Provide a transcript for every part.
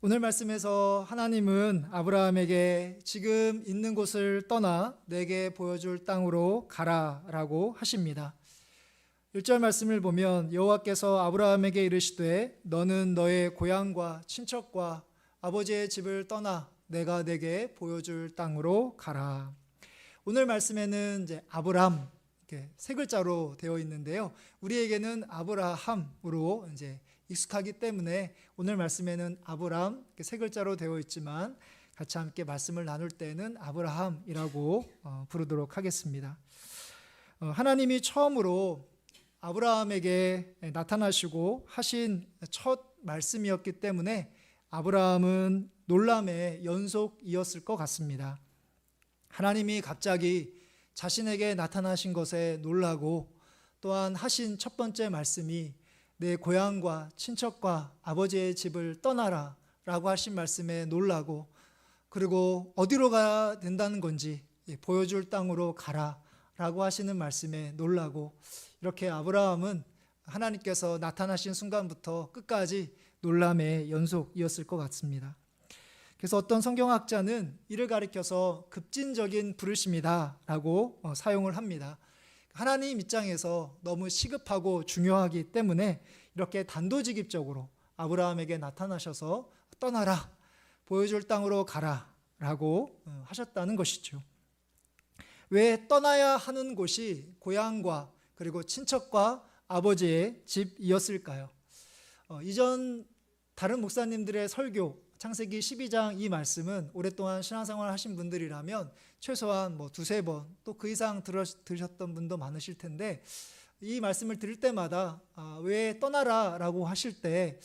오늘 말씀에서 하나님은 아브라함에게 지금 있는 곳을 떠나 내게 보여줄 땅으로 가라라고 하십니다. 1절 말씀을 보면 여호와께서 아브라함에게 이르시되 너는 너의 고향과 친척과 아버지의 집을 떠나 내가 내게 보여줄 땅으로 가라. 오늘 말씀에는 이제 아브람 이렇게 세 글자로 되어 있는데요. 우리에게는 아브라함으로 이제 익숙하기 때문에 오늘 말씀에는 아브람 세 글자로 되어 있지만 같이 함께 말씀을 나눌 때는 아브라함이라고 부르도록 하겠습니다. 하나님이 처음으로 아브라함에게 나타나시고 하신 첫 말씀이었기 때문에 아브라함은 놀람의 연속이었을 것 같습니다. 하나님이 갑자기 자신에게 나타나신 것에 놀라고 또한 하신 첫 번째 말씀이 내 고향과 친척과 아버지의 집을 떠나라 라고 하신 말씀에 놀라고 그리고 어디로 가야 된다는 건지 보여줄 땅으로 가라 라고 하시는 말씀에 놀라고 이렇게 아브라함은 하나님께서 나타나신 순간부터 끝까지 놀람의 연속이었을 것 같습니다. 그래서 어떤 성경학자는 이를 가리켜서 급진적인 부르심이다 라고 사용을 합니다. 하나님 입장에서 너무 시급하고 중요하기 때문에 이렇게 단도직입적으로 아브라함에게 나타나셔서 떠나라, 보여줄 땅으로 가라 라고 하셨다는 것이죠. 왜 떠나야 하는 곳이 고향과 그리고 친척과 아버지의 집이었을까요? 이전 다른 목사님들의 설교 창세기 12장 이 말씀은 오랫동안 신앙생활 하신 분들이라면 최소한 두세 번 또 그 이상 들으셨던 분도 많으실 텐데 이 말씀을 들을 때마다 왜 떠나라 라고 하실 때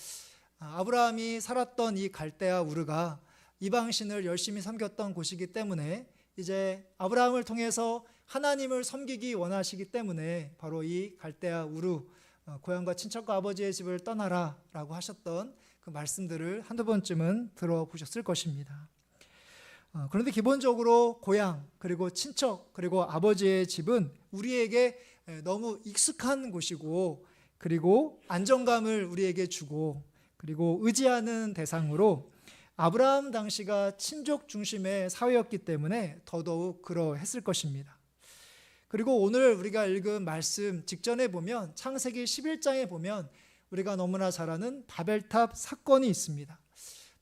아브라함이 살았던 이 갈대아 우르가 이방신을 열심히 섬겼던 곳이기 때문에 이제 아브라함을 통해서 하나님을 섬기기 원하시기 때문에 바로 이 갈대아 우르 고향과 친척과 아버지의 집을 떠나라 라고 하셨던 그 말씀들을 한두 번쯤은 들어보셨을 것입니다. 그런데 기본적으로 고향 그리고 친척 그리고 아버지의 집은 우리에게 너무 익숙한 곳이고 그리고 안정감을 우리에게 주고 그리고 의지하는 대상으로 아브라함 당시가 친족 중심의 사회였기 때문에 더더욱 그러했을 것입니다. 그리고 오늘 우리가 읽은 말씀 직전에 보면 창세기 11장에 보면 우리가 너무나 잘 아는 바벨탑 사건이 있습니다.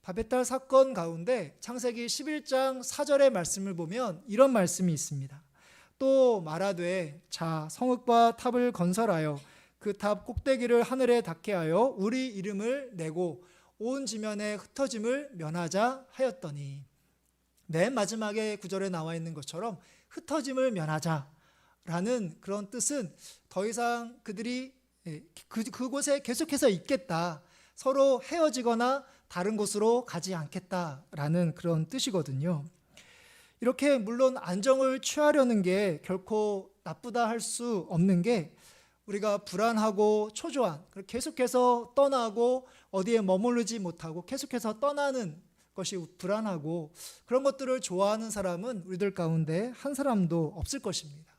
바벨탑 사건 가운데 창세기 11장 4절의 말씀을 보면 이런 말씀이 있습니다. 또 말하되 자 성읍과 탑을 건설하여 그 탑 꼭대기를 하늘에 닿게 하여 우리 이름을 내고 온 지면에 흩어짐을 면하자 하였더니 맨 마지막에 구절에 나와 있는 것처럼 흩어짐을 면하자라는 그런 뜻은 더 이상 그들이 그곳에 계속해서 있겠다, 서로 헤어지거나 다른 곳으로 가지 않겠다라는 그런 뜻이거든요. 이렇게 물론 안정을 취하려는 게 결코 나쁘다 할 수 없는 게 우리가 불안하고 초조한 계속해서 떠나고 어디에 머무르지 못하고 계속해서 떠나는 것이 불안하고 그런 것들을 좋아하는 사람은 우리들 가운데 한 사람도 없을 것입니다.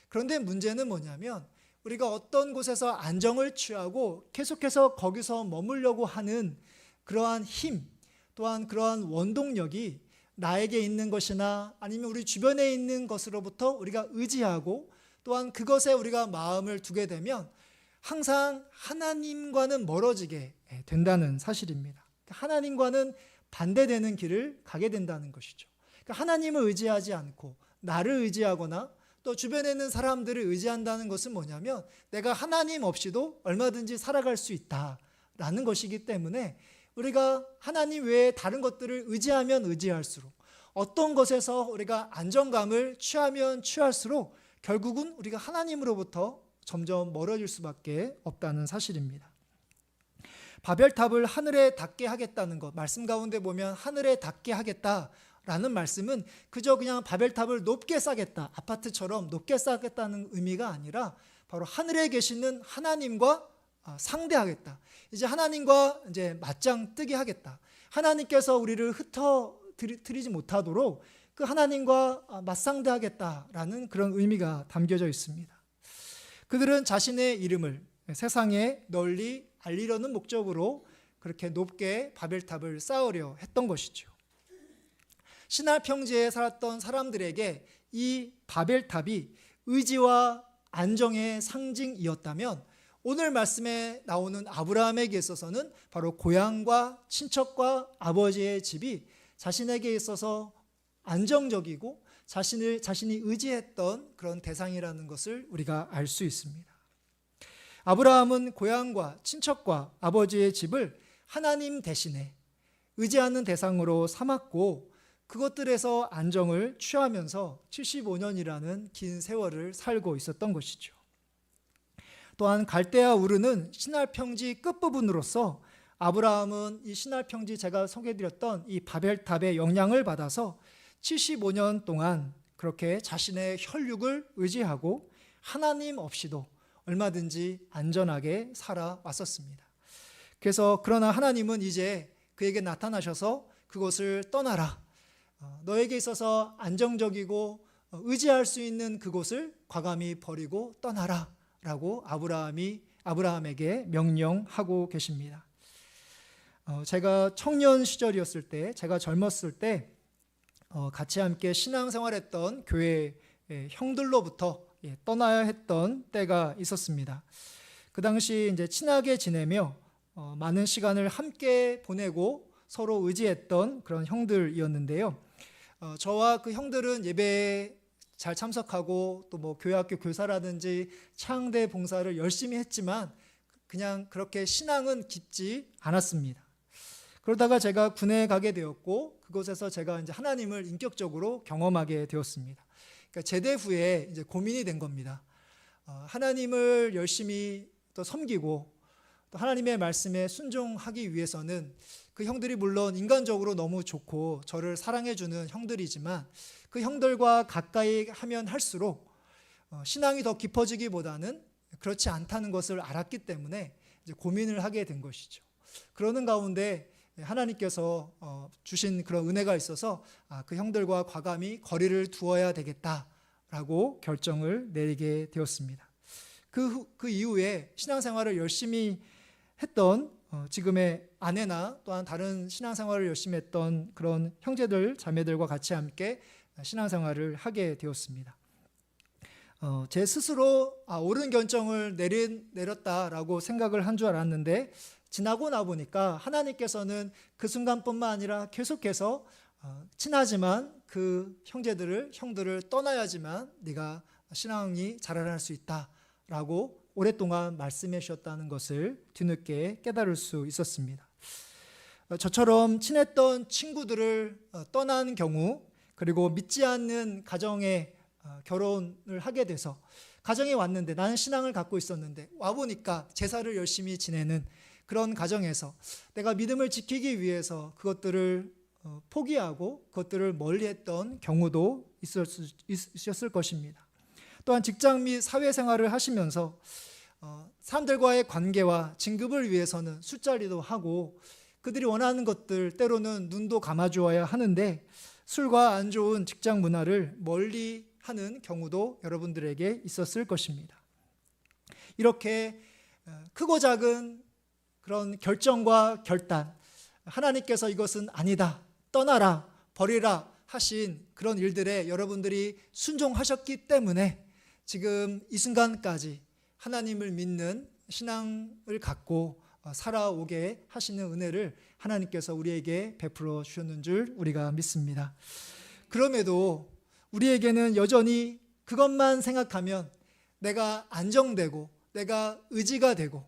그런데 문제는 뭐냐면 우리가 어떤 곳에서 안정을 취하고 계속해서 거기서 머물려고 하는 그러한 힘 또한 그러한 원동력이 나에게 있는 것이나 아니면 우리 주변에 있는 것으로부터 우리가 의지하고 또한 그것에 우리가 마음을 두게 되면 항상 하나님과는 멀어지게 된다는 사실입니다. 하나님과는 반대되는 길을 가게 된다는 것이죠. 하나님을 의지하지 않고 나를 의지하거나 또 주변에 있는 사람들을 의지한다는 것은 뭐냐면 내가 하나님 없이도 얼마든지 살아갈 수 있다라는 것이기 때문에 우리가 하나님 외에 다른 것들을 의지하면 의지할수록 어떤 것에서 우리가 안정감을 취하면 취할수록 결국은 우리가 하나님으로부터 점점 멀어질 수밖에 없다는 사실입니다. 바벨탑을 하늘에 닿게 하겠다는 것, 말씀 가운데 보면 하늘에 닿게 하겠다라는 말씀은 그저 그냥 바벨탑을 높게 쌓겠다, 아파트처럼 높게 쌓겠다는 의미가 아니라 바로 하늘에 계시는 하나님과 상대하겠다. 이제 하나님과 이제 맞짱 뜨게 하겠다. 하나님께서 우리를 흩어뜨리지 못하도록 그 하나님과 맞상대하겠다라는 그런 의미가 담겨져 있습니다. 그들은 자신의 이름을 세상에 널리 알리려는 목적으로 그렇게 높게 바벨탑을 쌓으려 했던 것이죠. 시날 평지에 살았던 사람들에게 이 바벨탑이 의지와 안정의 상징이었다면 오늘 말씀에 나오는 아브라함에게 있어서는 바로 고향과 친척과 아버지의 집이 자신에게 있어서 안정적이고 자신이 의지했던 그런 대상이라는 것을 우리가 알 수 있습니다. 아브라함은 고향과 친척과 아버지의 집을 하나님 대신에 의지하는 대상으로 삼았고 그것들에서 안정을 취하면서 75년이라는 긴 세월을 살고 있었던 것이죠. 또한 갈대아 우르는 시날 평지 끝부분으로서 아브라함은 이 시날 평지 제가 소개해드렸던 이 바벨탑의 영향을 받아서 75년 동안 그렇게 자신의 혈육을 의지하고 하나님 없이도 얼마든지 안전하게 살아왔었습니다. 그래서 그러나 하나님은 이제 그에게 나타나셔서 그곳을 떠나라. 너에게 있어서 안정적이고 의지할 수 있는 그곳을 과감히 버리고 떠나라 라고 아브라함에게 명령하고 계십니다. 제가 청년 시절이었을 때, 제가 젊었을 때 같이 함께 신앙생활했던 교회 형들로부터 떠나야 했던 때가 있었습니다. 그 당시 이제 친하게 지내며 많은 시간을 함께 보내고 서로 의지했던 그런 형들이었는데요. 저와 그 형들은 예배에 잘 참석하고 또 뭐 교회학교 교사라든지 창대 봉사를 열심히 했지만 그냥 그렇게 신앙은 깊지 않았습니다. 그러다가 제가 군에 가게 되었고 그곳에서 제가 이제 하나님을 인격적으로 경험하게 되었습니다. 그러니까 제대 후에 이제 고민이 된 겁니다. 하나님을 열심히 또 섬기고 또 하나님의 말씀에 순종하기 위해서는 그 형들이 물론 인간적으로 너무 좋고 저를 사랑해주는 형들이지만 그 형들과 가까이 하면 할수록 신앙이 더 깊어지기보다는 그렇지 않다는 것을 알았기 때문에 이제 고민을 하게 된 것이죠. 그러는 가운데 하나님께서 주신 그런 은혜가 있어서 그 형들과 과감히 거리를 두어야 되겠다라고 결정을 내리게 되었습니다. 그 이후에 신앙생활을 열심히 했던 지금의 아내나 또한 다른 신앙생활을 열심히 했던 그런 형제들, 자매들과 같이 함께 신앙생활을 하게 되었습니다. 제 스스로 옳은 결정을 내렸다라고 생각을 한 줄 알았는데 지나고 나 보니까 하나님께서는 그 순간뿐만 아니라 계속해서 친하지만 그 형들을 떠나야지만 네가 신앙이 자라날 수 있다라고 오랫동안 말씀해 주셨다는 것을 뒤늦게 깨달을 수 있었습니다. 저처럼 친했던 친구들을 떠난 경우 그리고 믿지 않는 가정에 결혼을 하게 돼서 가정에 왔는데 나는 신앙을 갖고 있었는데 와보니까 제사를 열심히 지내는 그런 가정에서 내가 믿음을 지키기 위해서 그것들을 포기하고 그것들을 멀리했던 경우도 있었을 것입니다. 또한 직장 및 사회생활을 하시면서 사람들과의 관계와 진급을 위해서는 술자리도 하고 그들이 원하는 것들 때로는 눈도 감아주어야 하는데 술과 안 좋은 직장 문화를 멀리하는 경우도 여러분들에게 있었을 것입니다. 이렇게 크고 작은 그런 결정과 결단, 하나님께서 이것은 아니다, 떠나라, 버리라 하신 그런 일들에 여러분들이 순종하셨기 때문에 지금 이 순간까지 하나님을 믿는 신앙을 갖고 살아오게 하시는 은혜를 하나님께서 우리에게 베풀어 주셨는 줄 우리가 믿습니다. 그럼에도 우리에게는 여전히 그것만 생각하면 내가 안정되고 내가 의지가 되고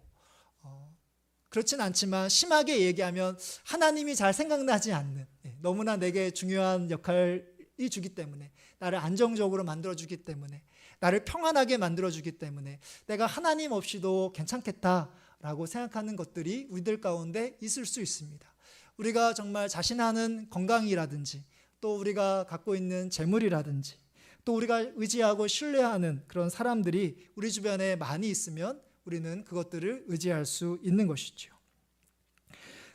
그렇진 않지만 심하게 얘기하면 하나님이 잘 생각나지 않는 너무나 내게 중요한 역할이 주기 때문에 나를 안정적으로 만들어주기 때문에 나를 평안하게 만들어주기 때문에 내가 하나님 없이도 괜찮겠다라고 생각하는 것들이 우리들 가운데 있을 수 있습니다. 우리가 정말 자신하는 건강이라든지 또 우리가 갖고 있는 재물이라든지 또 우리가 의지하고 신뢰하는 그런 사람들이 우리 주변에 많이 있으면 우리는 그것들을 의지할 수 있는 것이죠.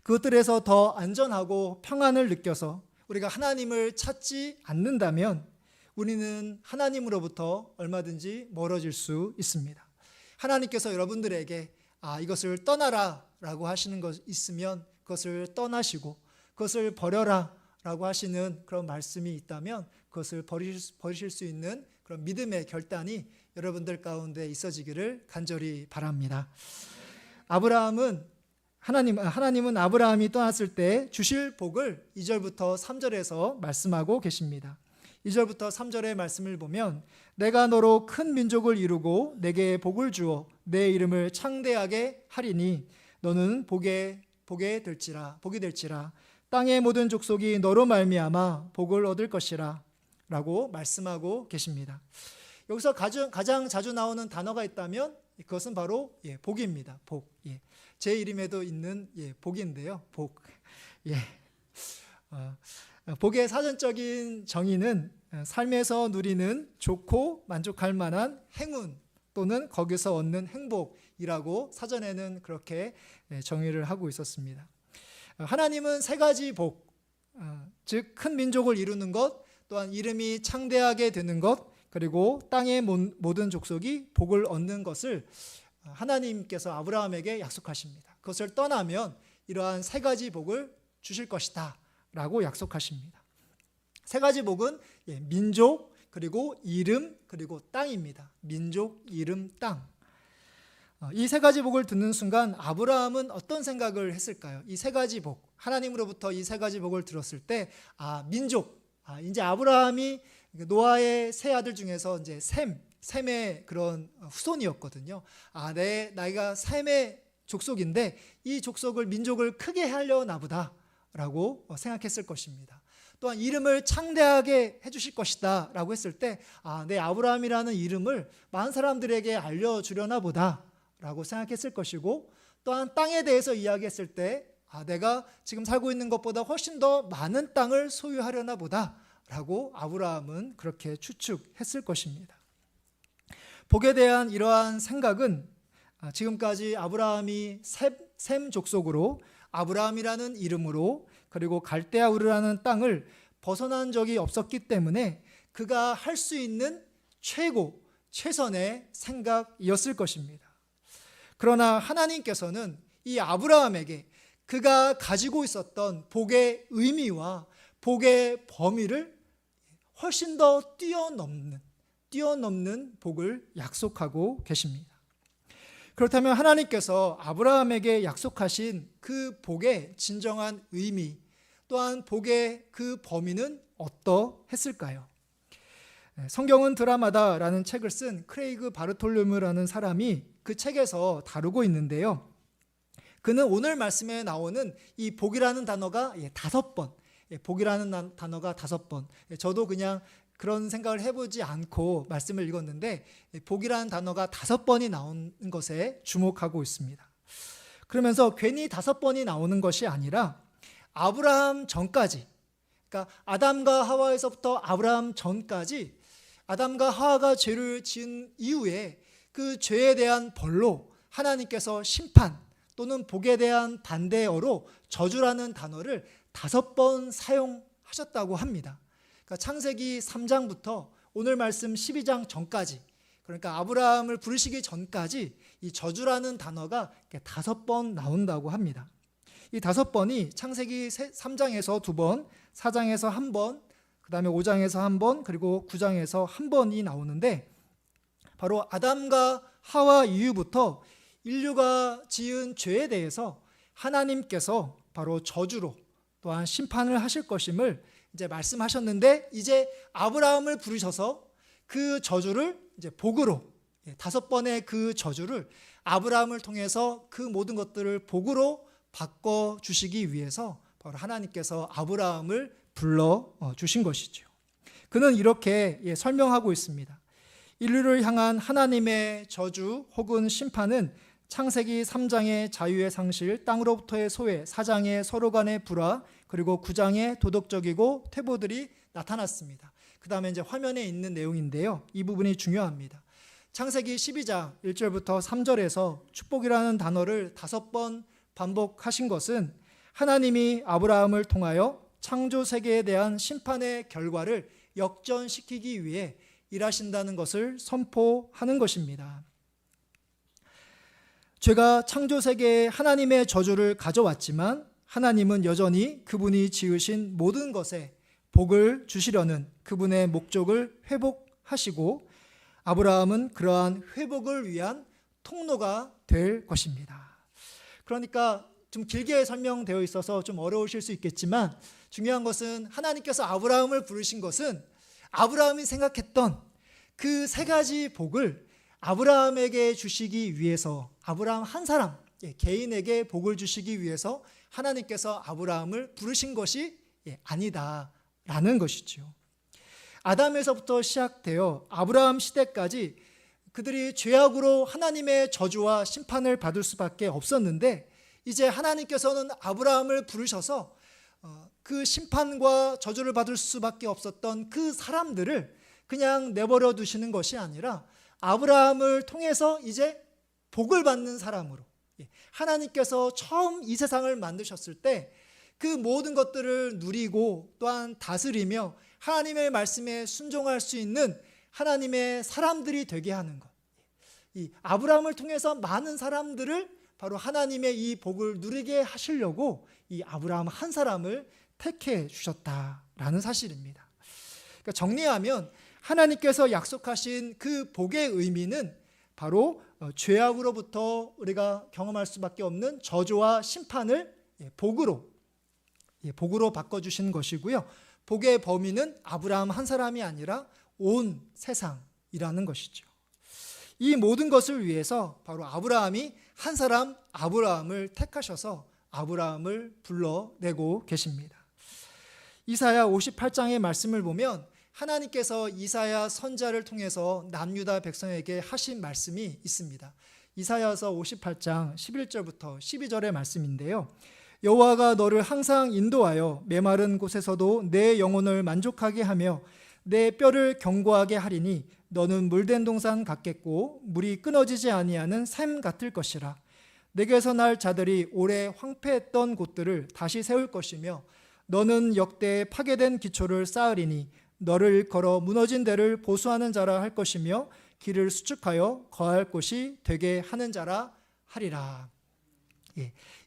그것들에서 더 안전하고 평안을 느껴서 우리가 하나님을 찾지 않는다면 우리는 하나님으로부터 얼마든지 멀어질 수 있습니다. 하나님께서 여러분들에게 이것을 떠나라라고 하시는 것 있으면 그것을 떠나시고 그것을 버려라라고 하시는 그런 말씀이 있다면 그것을 버리실 수 있는 그런 믿음의 결단이 여러분들 가운데 있어지기를 간절히 바랍니다. 하나님은 아브라함이 떠났을 때 주실 복을 2절부터 3절에서 말씀하고 계십니다. 2절부터 3절의 말씀을 보면 내가 너로 큰 민족을 이루고 내게 복을 주어 내 이름을 창대하게 하리니 너는 복이 될지라 땅의 모든 족속이 너로 말미암아 복을 얻을 것이라 라고 말씀하고 계십니다. 여기서 가장 자주 나오는 단어가 있다면 그것은 바로 복입니다. 복. 제 이름에도 있는 복인데요. 복. 복의 사전적인 정의는 삶에서 누리는 좋고 만족할 만한 행운 또는 거기서 얻는 행복이라고 사전에는 그렇게 정의를 하고 있었습니다. 하나님은 세 가지 복, 즉 큰 민족을 이루는 것, 또한 이름이 창대하게 되는 것, 그리고 땅의 모든 족속이 복을 얻는 것을 하나님께서 아브라함에게 약속하십니다. 그것을 떠나면 이러한 세 가지 복을 주실 것이다 라고 약속하십니다. 세 가지 복은 민족, 그리고 이름, 그리고 땅입니다. 민족, 이름, 땅. 이 세 가지 복을 듣는 순간 아브라함은 어떤 생각을 했을까요? 이 세 가지 복, 하나님으로부터 이 세 가지 복을 들었을 때 민족, 이제 아브라함이 노아의 세 아들 중에서 이제 셈의 그런 후손이었거든요. 나이가 셈의 족속인데 이 족속을 민족을 크게 하려나 보다라고 생각했을 것입니다. 또한 이름을 창대하게 해주실 것이다 라고 했을 때 내 아브라함이라는 이름을 많은 사람들에게 알려주려나 보다 라고 생각했을 것이고, 또한 땅에 대해서 이야기했을 때 내가 지금 살고 있는 것보다 훨씬 더 많은 땅을 소유하려나 보다 라고 아브라함은 그렇게 추측했을 것입니다. 복에 대한 이러한 생각은 지금까지 아브라함이 셈 족속으로 아브라함이라는 이름으로 그리고 갈대아 우르라는 땅을 벗어난 적이 없었기 때문에 그가 할 수 있는 최선의 생각이었을 것입니다. 그러나 하나님께서는 이 아브라함에게 그가 가지고 있었던 복의 의미와 복의 범위를 훨씬 더 뛰어넘는 복을 약속하고 계십니다. 그렇다면 하나님께서 아브라함에게 약속하신 그 복의 진정한 의미, 또한 복의 그 범위는 어떠했을까요? 성경은 드라마다라는 책을 쓴 크레이그 바르톨로뮤라는 사람이 그 책에서 다루고 있는데요. 그는 오늘 말씀에 나오는 이 복이라는 단어가 5번, 복이라는 단어가 5번, 저도 그냥 그런 생각을 해보지 않고 말씀을 읽었는데 복이라는 단어가 5번이 나온 것에 주목하고 있습니다. 그러면서 괜히 5번이 나오는 것이 아니라 아브라함 전까지, 그러니까 아담과 하와에서부터 아브라함 전까지 아담과 하와가 죄를 지은 이후에 그 죄에 대한 벌로 하나님께서 심판 또는 복에 대한 반대어로 저주라는 단어를 5번 사용하셨다고 합니다. 그러니까 창세기 3장부터 오늘 말씀 12장 전까지, 그러니까 아브라함을 부르시기 전까지 이 저주라는 단어가 5번 나온다고 합니다. 이 5번이 창세기 3장에서 2번, 4장에서 1번, 그 다음에 5장에서 1번, 그리고 9장에서 1번이 나오는데 바로 아담과 하와 이후부터 인류가 지은 죄에 대해서 하나님께서 바로 저주로 또한 심판을 하실 것임을 이제 말씀하셨는데, 이제 아브라함을 부르셔서 그 저주를 이제 복으로, 5번의 그 저주를 아브라함을 통해서 그 모든 것들을 복으로 바꿔 주시기 위해서 바로 하나님께서 아브라함을 불러 주신 것이죠. 그는 이렇게 설명하고 있습니다. 인류를 향한 하나님의 저주 혹은 심판은 창세기 3장의 자유의 상실, 땅으로부터의 소외, 4장의 서로 간의 불화, 그리고 9장의 도덕적이고 퇴보들이 나타났습니다. 그 다음에 이제 화면에 있는 내용인데요. 이 부분이 중요합니다. 창세기 12장 1절부터 3절에서 축복이라는 단어를 5번 반복하신 것은 하나님이 아브라함을 통하여 창조 세계에 대한 심판의 결과를 역전시키기 위해 일하신다는 것을 선포하는 것입니다. 죄가 창조 세계에 하나님의 저주를 가져왔지만 하나님은 여전히 그분이 지으신 모든 것에 복을 주시려는 그분의 목적을 회복하시고 아브라함은 그러한 회복을 위한 통로가 될 것입니다. 그러니까 좀 길게 설명되어 있어서 좀 어려우실 수 있겠지만 중요한 것은 하나님께서 아브라함을 부르신 것은 아브라함이 생각했던 그 세 가지 복을 아브라함에게 주시기 위해서, 아브라함 한 사람 개인에게 복을 주시기 위해서 하나님께서 아브라함을 부르신 것이 아니다라는 것이죠. 아담에서부터 시작되어 아브라함 시대까지 그들이 죄악으로 하나님의 저주와 심판을 받을 수밖에 없었는데 이제 하나님께서는 아브라함을 부르셔서 그 심판과 저주를 받을 수밖에 없었던 그 사람들을 그냥 내버려 두시는 것이 아니라 아브라함을 통해서 이제 복을 받는 사람으로, 하나님께서 처음 이 세상을 만드셨을 때 그 모든 것들을 누리고 또한 다스리며 하나님의 말씀에 순종할 수 있는 하나님의 사람들이 되게 하는 것, 이 아브라함을 통해서 많은 사람들을 바로 하나님의 이 복을 누리게 하시려고 이 아브라함 한 사람을 택해 주셨다라는 사실입니다. 그러니까 정리하면 하나님께서 약속하신 그 복의 의미는 바로 죄악으로부터 우리가 경험할 수밖에 없는 저주와 심판을 복으로 바꿔주신 것이고요. 복의 범위는 아브라함 한 사람이 아니라 온 세상이라는 것이죠. 이 모든 것을 위해서 바로 아브라함이 한 사람 아브라함을 택하셔서 아브라함을 불러내고 계십니다. 이사야 58장의 말씀을 보면 하나님께서 이사야 선지자를 통해서 남유다 백성에게 하신 말씀이 있습니다. 이사야서 58장 11절부터 12절의 말씀인데요. 여호와가 너를 항상 인도하여 메마른 곳에서도 내 영혼을 만족하게 하며 내 뼈를 견고하게 하리니 너는 물된 동산 같겠고 물이 끊어지지 아니하는 샘 같을 것이라. 내게서 날 자들이 오래 황폐했던 곳들을 다시 세울 것이며 너는 역대 파괴된 기초를 쌓으리니 너를 일컬어 무너진 데를 보수하는 자라 할 것이며 길을 수축하여 거할 곳이 되게 하는 자라 하리라.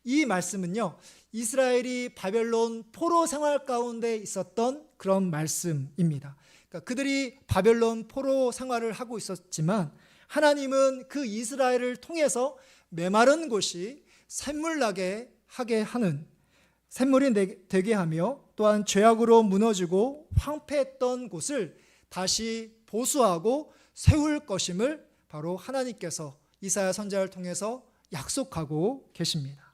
이 말씀은요, 이스라엘이 바벨론 포로 생활 가운데 있었던 그런 말씀입니다. 그러니까 그들이 바벨론 포로 생활을 하고 있었지만 하나님은 그 이스라엘을 통해서 메마른 곳이 샘물나게 하게 하는, 샘물이 되게 하며 또한 죄악으로 무너지고 황폐했던 곳을 다시 보수하고 세울 것임을 바로 하나님께서 이사야 선지자를 통해서 약속하고 계십니다.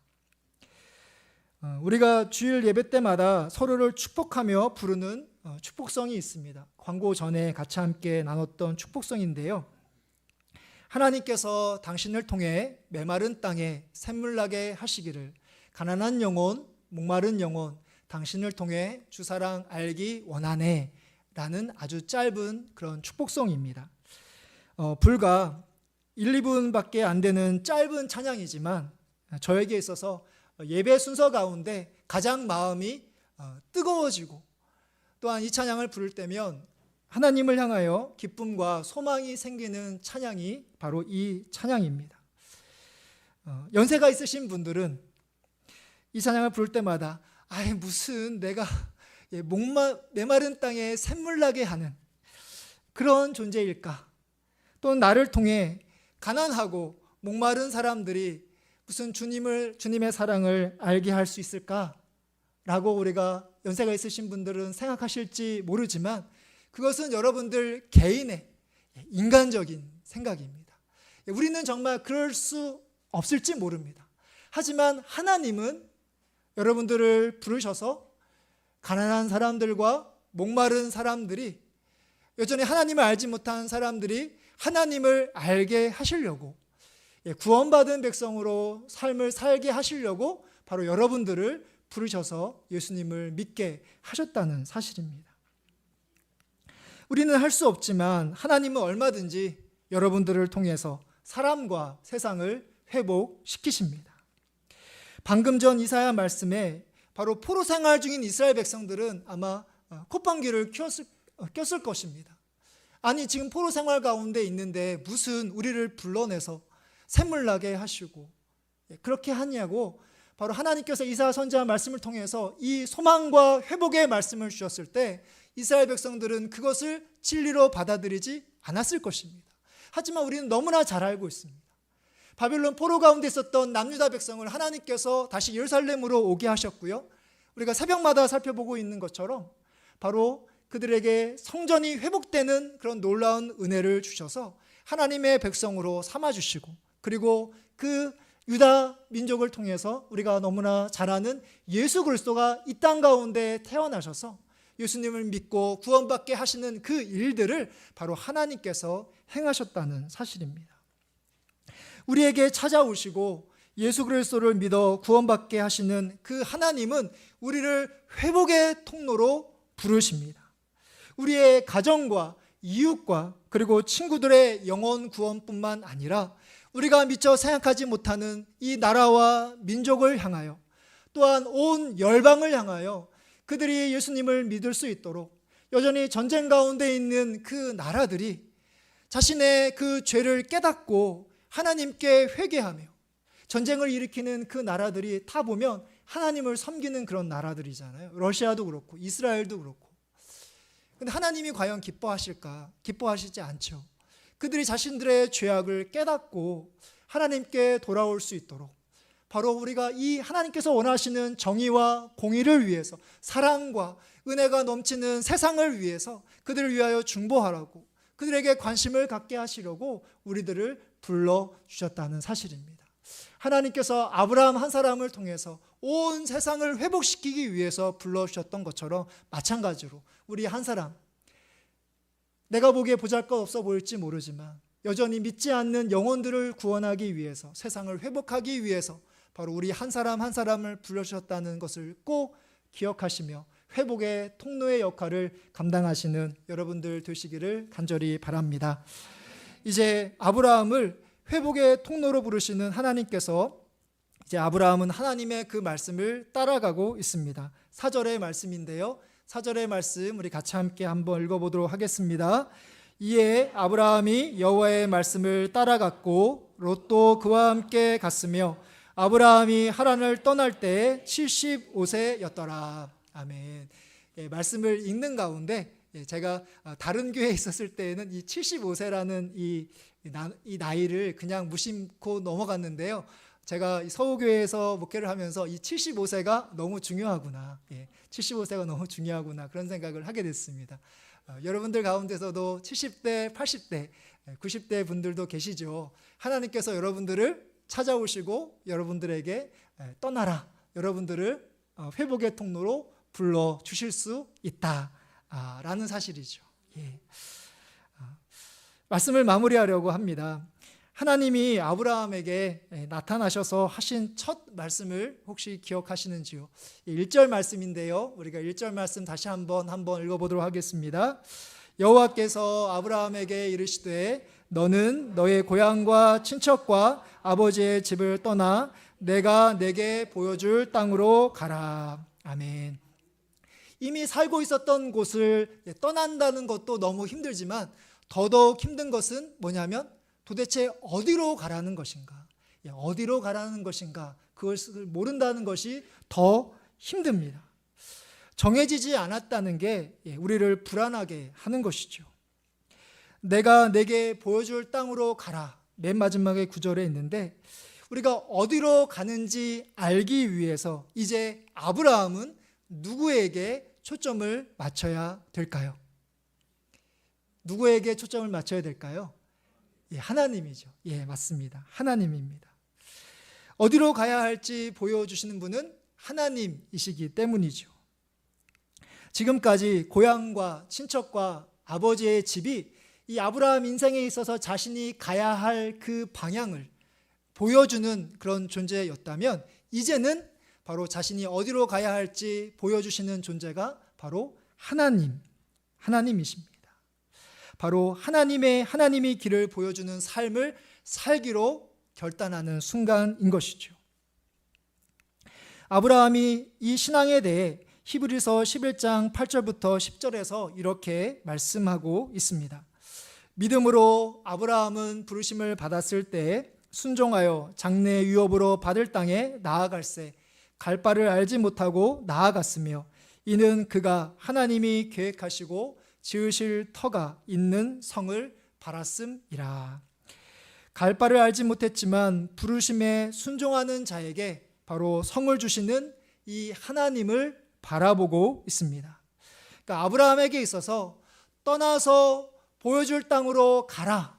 우리가 주일 예배 때마다 서로를 축복하며 부르는 축복성이 있습니다. 광고 전에 같이 함께 나눴던 축복성인데요. 하나님께서 당신을 통해 메마른 땅에 샘물나게 하시기를, 가난한 영혼, 목마른 영혼, 당신을 통해 주사랑 알기 원하네 라는 아주 짧은 그런 축복성입니다. 불과 1, 2분밖에 안 되는 짧은 찬양이지만 저에게 있어서 예배 순서 가운데 가장 마음이 뜨거워지고 또한 이 찬양을 부를 때면 하나님을 향하여 기쁨과 소망이 생기는 찬양이 바로 이 찬양입니다. 연세가 있으신 분들은 이 찬양을 부를 때마다 무슨 내가 메마른 땅에 샘물나게 하는 그런 존재일까? 또는 나를 통해 가난하고 목마른 사람들이 무슨 주님의 사랑을 알게 할 수 있을까? 라고 우리가 연세가 있으신 분들은 생각하실지 모르지만 그것은 여러분들 개인의 인간적인 생각입니다. 우리는 정말 그럴 수 없을지 모릅니다. 하지만 하나님은 여러분들을 부르셔서 가난한 사람들과 목마른 사람들이, 여전히 하나님을 알지 못한 사람들이 하나님을 알게 하시려고, 구원받은 백성으로 삶을 살게 하시려고 바로 여러분들을 부르셔서 예수님을 믿게 하셨다는 사실입니다. 우리는 할 수 없지만 하나님은 얼마든지 여러분들을 통해서 사람과 세상을 회복시키십니다. 방금 전 이사야 말씀에 바로 포로 생활 중인 이스라엘 백성들은 아마 콧방귀를 꼈을 것입니다. 아니 지금 포로 생활 가운데 있는데 무슨 우리를 불러내서 샘물나게 하시고 그렇게 하냐고 바로 하나님께서 이사야 선지자 말씀을 통해서 이 소망과 회복의 말씀을 주셨을 때 이스라엘 백성들은 그것을 진리로 받아들이지 않았을 것입니다. 하지만 우리는 너무나 잘 알고 있습니다. 바벨론 포로 가운데 있었던 남유다 백성을 하나님께서 다시 예루살렘으로 오게 하셨고요. 우리가 새벽마다 살펴보고 있는 것처럼 바로 그들에게 성전이 회복되는 그런 놀라운 은혜를 주셔서 하나님의 백성으로 삼아주시고, 그리고 그 유다 민족을 통해서 우리가 너무나 잘 아는 예수 그리스도가 이 땅 가운데 태어나셔서 예수님을 믿고 구원받게 하시는 그 일들을 바로 하나님께서 행하셨다는 사실입니다. 우리에게 찾아오시고 예수 그리스도를 믿어 구원받게 하시는 그 하나님은 우리를 회복의 통로로 부르십니다. 우리의 가정과 이웃과 그리고 친구들의 영혼 구원뿐만 아니라 우리가 미처 생각하지 못하는 이 나라와 민족을 향하여, 또한 온 열방을 향하여 그들이 예수님을 믿을 수 있도록, 여전히 전쟁 가운데 있는 그 나라들이 자신의 그 죄를 깨닫고 하나님께 회개하며, 전쟁을 일으키는 그 나라들이 다 보면 하나님을 섬기는 그런 나라들이잖아요. 러시아도 그렇고 이스라엘도 그렇고. 근데 하나님이 과연 기뻐하실까? 기뻐하시지 않죠. 그들이 자신들의 죄악을 깨닫고 하나님께 돌아올 수 있도록, 바로 우리가 이 하나님께서 원하시는 정의와 공의를 위해서, 사랑과 은혜가 넘치는 세상을 위해서 그들을 위하여 중보하라고, 그들에게 관심을 갖게 하시려고 우리들을 불러주셨다는 사실입니다. 하나님께서 아브라함 한 사람을 통해서 온 세상을 회복시키기 위해서 불러주셨던 것처럼 마찬가지로 우리 한 사람, 내가 보기에 보잘것없어 보일지 모르지만 여전히 믿지 않는 영혼들을 구원하기 위해서, 세상을 회복하기 위해서 바로 우리 한 사람 한 사람을 불러주셨다는 것을 꼭 기억하시며 회복의 통로의 역할을 감당하시는 여러분들 되시기를 간절히 바랍니다. 이제 아브라함을 회복의 통로로 부르시는 하나님께서 이제 아브라함은 하나님의 그 말씀을 따라가고 있습니다. 4절의 말씀인데요. 4절의 말씀 우리 같이 함께 한번 읽어보도록 하겠습니다. 이에 아브라함이 여호와의 말씀을 따라갔고 롯도 그와 함께 갔으며 아브라함이 하란을 떠날 때 75세였더라. 아멘. 말씀을 읽는 가운데 제가 다른 교회에 있었을 때에는 이 75세라는 이 나이를 그냥 무심코 넘어갔는데요. 제가 서우교회에서 목회를 하면서 이 75세가 너무 중요하구나, 75세가 너무 중요하구나 그런 생각을 하게 됐습니다. 여러분들 가운데서도 70대, 80대, 90대 분들도 계시죠. 하나님께서 여러분들을 찾아오시고 여러분들에게 떠나라, 여러분들을 회복의 통로로 불러주실 수 있다라는 사실이죠. 말씀을 마무리하려고 합니다. 하나님이 아브라함에게 나타나셔서 하신 첫 말씀을 혹시 기억하시는지요? 1절 말씀인데요. 우리가 1절 말씀 다시 한번 읽어보도록 하겠습니다. 여호와께서 아브라함에게 이르시되 너는 너의 고향과 친척과 아버지의 집을 떠나 내가 내게 보여줄 땅으로 가라. 아멘. 이미 살고 있었던 곳을 떠난다는 것도 너무 힘들지만 더더욱 힘든 것은 뭐냐면 도대체 어디로 가라는 것인가, 어디로 가라는 것인가, 그것을 모른다는 것이 더 힘듭니다. 정해지지 않았다는 게 우리를 불안하게 하는 것이죠. 내가 내게 보여줄 땅으로 가라, 맨 마지막에 구절에 있는데 우리가 어디로 가는지 알기 위해서 이제 아브라함은 누구에게 초점을 맞춰야 될까요? 누구에게 초점을 맞춰야 될까요? 하나님이죠. 맞습니다. 하나님입니다. 어디로 가야 할지 보여주시는 분은 하나님이시기 때문이죠. 지금까지 고향과 친척과 아버지의 집이 이 아브라함 인생에 있어서 자신이 가야 할 그 방향을 보여주는 그런 존재였다면 이제는 바로 자신이 어디로 가야 할지 보여주시는 존재가 바로 하나님이십니다. 바로 하나님이 길을 보여주는 삶을 살기로 결단하는 순간인 것이죠. 아브라함이 이 신앙에 대해 히브리서 11장 8절부터 10절에서 이렇게 말씀하고 있습니다. 믿음으로 아브라함은 부르심을 받았을 때 순종하여 장래의 유업으로 받을 땅에 나아갈새 갈 바를 알지 못하고 나아갔으며 이는 그가 하나님이 계획하시고 지으실 터가 있는 성을 바랐음이라. 갈 바를 알지 못했지만 부르심에 순종하는 자에게 바로 성을 주시는 이 하나님을 바라보고 있습니다. 그러니까 아브라함에게 있어서 떠나서 보여줄 땅으로 가라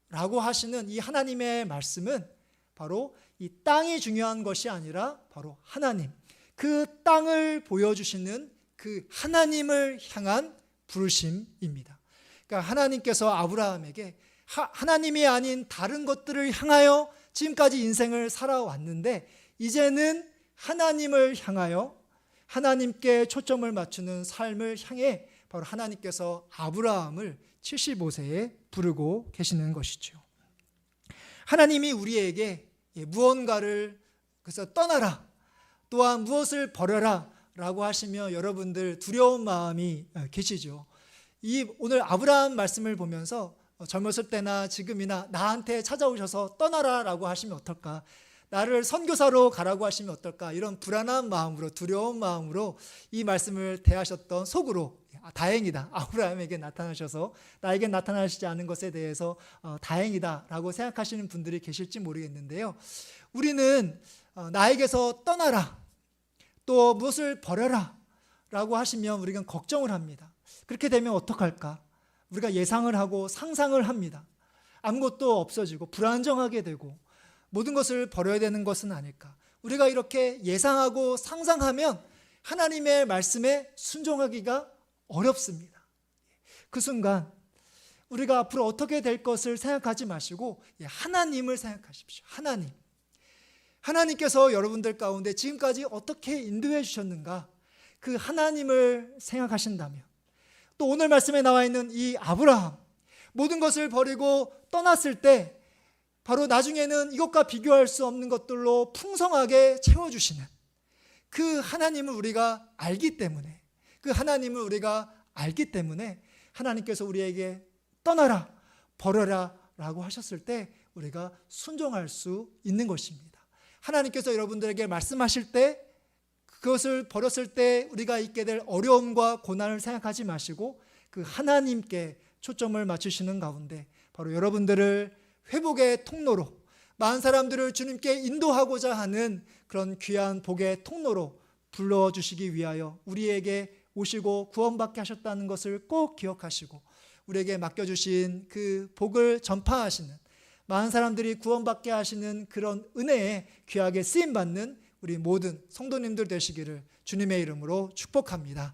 라고 하시는 이 하나님의 말씀은 바로 이 땅이 중요한 것이 아니라 바로 하나님, 그 땅을 보여주시는 그 하나님을 향한 부르심입니다. 그러니까 하나님께서 아브라함에게 하나님이 아닌 다른 것들을 향하여 지금까지 인생을 살아왔는데 이제는 하나님을 향하여 하나님께 초점을 맞추는 삶을 향해 바로 하나님께서 아브라함을 75세에 부르고 계시는 것이죠. 하나님이 우리에게 무언가를 그래서 떠나라 또한 무엇을 버려라 라고 하시며 여러분들 두려운 마음이 계시죠. 이 오늘 아브라함 말씀을 보면서 젊었을 때나 지금이나 나한테 찾아오셔서 떠나라 라고 하시면 어떨까, 나를 선교사로 가라고 하시면 어떨까, 이런 불안한 마음으로 두려운 마음으로 이 말씀을 대하셨던 속으로 다행이다, 아브라함에게 나타나셔서 나에게 나타나시지 않은 것에 대해서 다행이다 라고 생각하시는 분들이 계실지 모르겠는데요, 우리는 나에게서 떠나라 또 무엇을 버려라 라고 하시면 우리가 걱정을 합니다. 그렇게 되면 어떡할까? 우리가 예상을 하고 상상을 합니다. 아무것도 없어지고 불안정하게 되고 모든 것을 버려야 되는 것은 아닐까? 우리가 이렇게 예상하고 상상하면 하나님의 말씀에 순종하기가 어렵습니다. 그 순간 우리가 앞으로 어떻게 될 것을 생각하지 마시고 하나님을 생각하십시오. 하나님께서 여러분들 가운데 지금까지 어떻게 인도해 주셨는가, 그 하나님을 생각하신다면, 또 오늘 말씀에 나와 있는 이 아브라함, 모든 것을 버리고 떠났을 때 바로 나중에는 이것과 비교할 수 없는 것들로 풍성하게 채워주시는 그 하나님을 우리가 알기 때문에, 하나님께서 우리에게 떠나라, 버려라 라고 하셨을 때 우리가 순종할 수 있는 것입니다. 하나님께서 여러분들에게 말씀하실 때 그것을 버렸을 때 우리가 있게 될 어려움과 고난을 생각하지 마시고 그 하나님께 초점을 맞추시는 가운데 바로 여러분들을 회복의 통로로, 많은 사람들을 주님께 인도하고자 하는 그런 귀한 복의 통로로 불러주시기 위하여 우리에게 오시고 구원받게 하셨다는 것을 꼭 기억하시고 우리에게 맡겨주신 그 복을 전파하시는, 많은 사람들이 구원받게 하시는 그런 은혜에 귀하게 쓰임받는 우리 모든 성도님들 되시기를 주님의 이름으로 축복합니다.